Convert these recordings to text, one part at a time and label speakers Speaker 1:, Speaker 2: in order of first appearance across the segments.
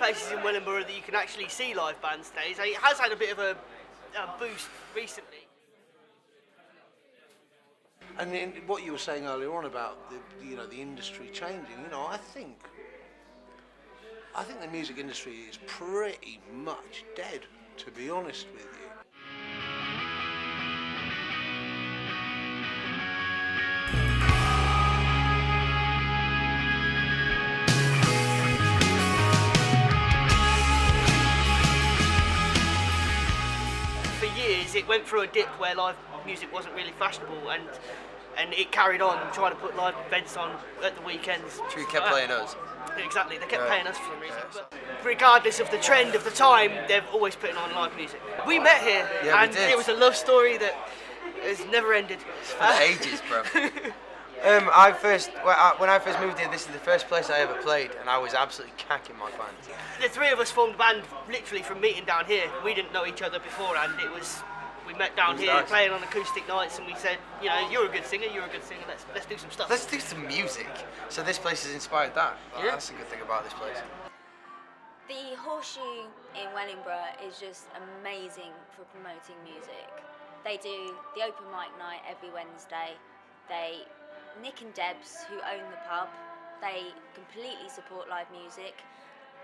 Speaker 1: places in Wellingborough that you can actually see live bands today. So it has had a bit of a boost recently.
Speaker 2: And in what you were saying earlier on about the industry changing, I think the music industry is pretty much dead, to be honest with you.
Speaker 1: For years, it went through a dip where live music wasn't really fashionable, and it carried on trying to put live events on at the weekends.
Speaker 3: So you kept playing us?
Speaker 1: Exactly, they kept paying us for some reason. But regardless of the trend of the time, they're always putting on live music. We met here, and it was a love story that has never ended.
Speaker 3: For the ages, bro. When I first moved here, this is the first place I ever played, and I was absolutely cacking my pants.
Speaker 1: The three of us formed a band literally from meeting down here. We didn't know each other beforehand. We met down here
Speaker 3: nice.
Speaker 1: playing on acoustic nights, and we said, you're a good singer, let's do some stuff.
Speaker 3: Let's do some music. So this place has inspired that.
Speaker 1: Yeah.
Speaker 3: That's a good thing about this place.
Speaker 4: The Horseshoe in Wellingborough is just amazing for promoting music. They do the open mic night every Wednesday. Nick and Debs, who own the pub, they completely support live music.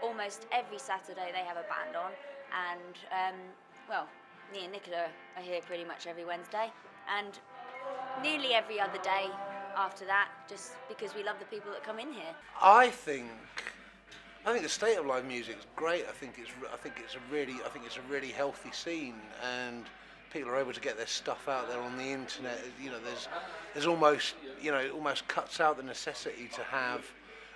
Speaker 4: Almost every Saturday they have a band on, and me and Nicola are here pretty much every Wednesday, and nearly every other day after that, just because we love the people that come in here.
Speaker 2: I think the state of live music is great. I think it's a really healthy scene, and people are able to get their stuff out there on the internet. There's almost it almost cuts out the necessity to have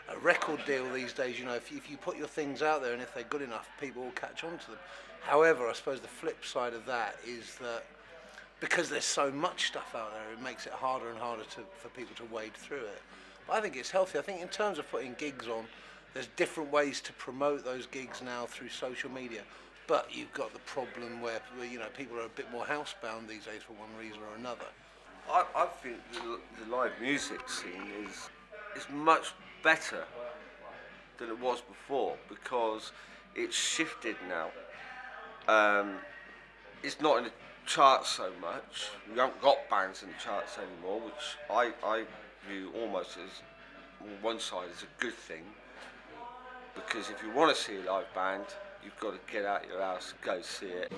Speaker 2: a record deal these days. If you put your things out there and if they're good enough, people will catch on to them. However, I suppose the flip side of that is that because there's so much stuff out there, it makes it harder and harder for people to wade through it. But I think it's healthy. I think in terms of putting gigs on, there's different ways to promote those gigs now through social media. But you've got the problem where people are a bit more housebound these days for one reason or another.
Speaker 5: I think the live music scene is much better than it was before because it's shifted now. It's not in the charts so much. We haven't got bands in the charts anymore, which I view almost as, on one side, as a good thing. Because if you want to see a live band, you've got to get out of your house and go see it.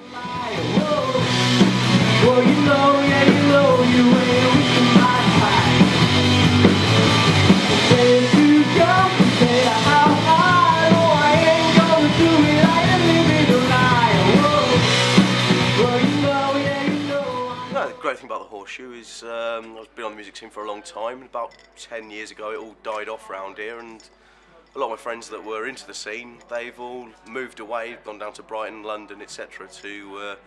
Speaker 6: The great thing about the Horseshoe is I've been on the music scene for a long time. About 10 years ago it all died off around here, and a lot of my friends that were into the scene, they've all moved away, gone down to Brighton, London, etc. to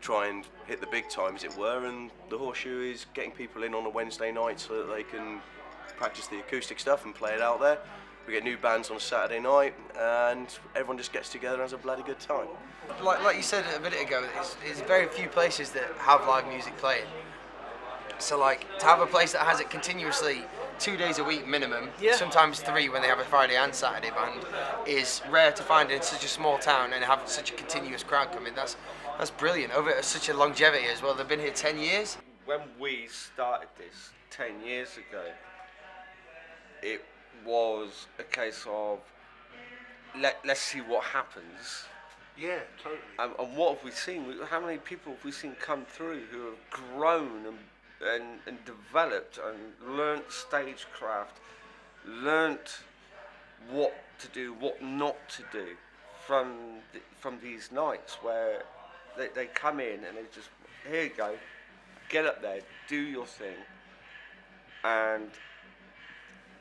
Speaker 6: try and hit the big time, as it were, and the Horseshoe is getting people in on a Wednesday night so that they can practice the acoustic stuff and play it out there. We get new bands on a Saturday night, and everyone just gets together and has a bloody good time.
Speaker 3: Like you said a minute ago, there's very few places that have live music playing. So to have a place that has it continuously 2 days a week minimum, sometimes 3 when they have a Friday and Saturday band, is rare to find in such a small town and have such a continuous crowd come in. That's brilliant. Over such a longevity as well. They've been here 10 years.
Speaker 5: When we started this 10 years ago, it was a case of let's see what happens.
Speaker 2: Yeah, totally.
Speaker 5: And what have we seen? How many people have we seen come through who have grown and developed and learnt stagecraft, learnt what to do, what not to do from these nights where they come in and they just, here you go, get up there, do your thing, and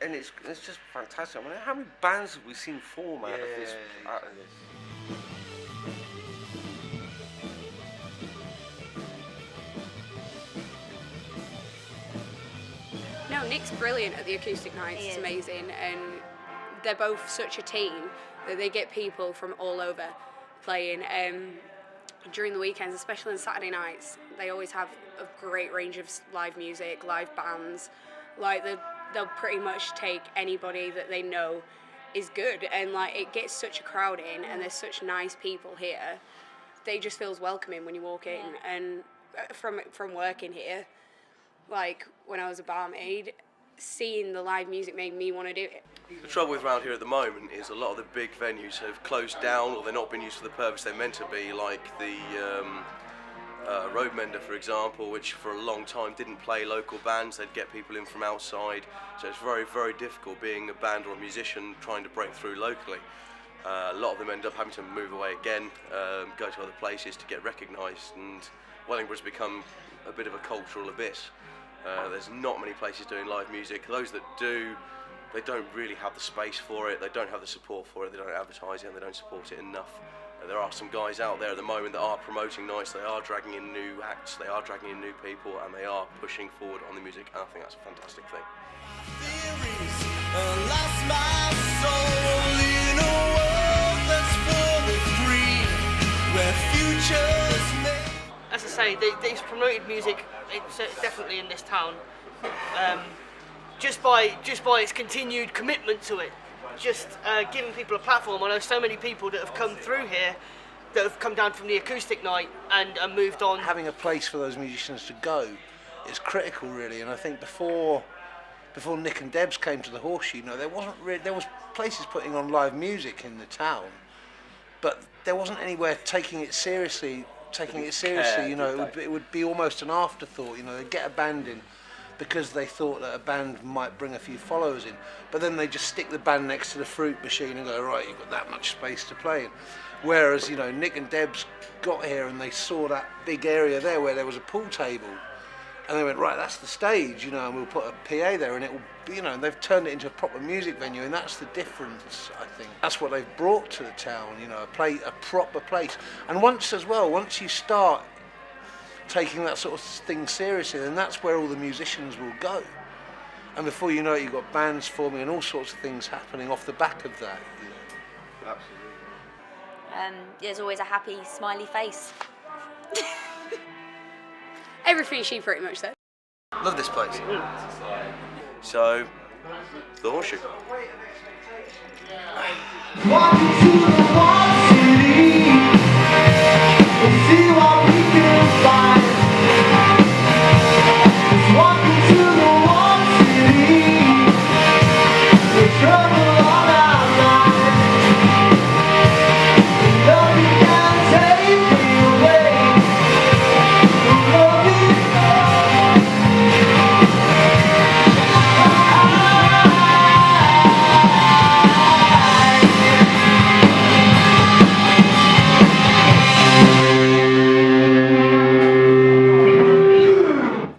Speaker 5: it's just fantastic. I mean, how many bands have we seen form out of this?
Speaker 7: No, Nick's brilliant at the acoustic nights. It's amazing, and they're both such a team that they get people from all over playing. During the weekends, especially on Saturday nights, they always have a great range of live music, live bands. They'll pretty much take anybody that they know is good, and like it gets such a crowd in, and there's such nice people here. They just feels welcoming when you walk in, and from working here, like when I was a barmaid, seeing the live music made me want to do it.
Speaker 6: The trouble with around here at the moment is a lot of the big venues have closed down, or they're not being used for the purpose they're meant to be, like the Roadmender, for example, which for a long time didn't play local bands. They'd get people in from outside, so it's very, very difficult being a band or a musician trying to break through locally. A lot of them end up having to move away again, go to other places to get recognised, and Wellingborough's become a bit of a cultural abyss. There's not many places doing live music. Those that do, they don't really have the space for it, they don't have the support for it, they don't advertise it, and they don't support it enough. There are some guys out there at the moment that are promoting nights, they are dragging in new acts, they are dragging in new people, and they are pushing forward on the music, and I think that's a fantastic thing.
Speaker 1: As I say, they've promoted music definitely in this town, just by its continued commitment to it. Just giving people a platform. I know so many people that have come through here, that have come down from the acoustic night and moved on. Having
Speaker 2: a place for those musicians to go is critical, really. And I think before Nick and Debs came to the Horseshoe, there was places putting on live music in the town, but there wasn't anywhere taking it seriously. It would be almost an afterthought. They'd get a band in because they thought that a band might bring a few followers in, but then they just stick the band next to the fruit machine and go, right, you've got that much space to play in. Whereas, Nick and Debs got here and they saw that big area there where there was a pool table, and they went, right, that's the stage, and we'll put a PA there, and it will be, and they've turned it into a proper music venue, and that's the difference, I think. That's what they've brought to the town, a proper place. And once you start taking that sort of thing seriously, then that's where all the musicians will go. And before you know it, you've got bands forming and all sorts of things happening off the back of that.
Speaker 6: Absolutely.
Speaker 4: There's always a happy, smiley face.
Speaker 7: Everything she pretty much said.
Speaker 3: Love this place.
Speaker 6: So, the Horseshoe.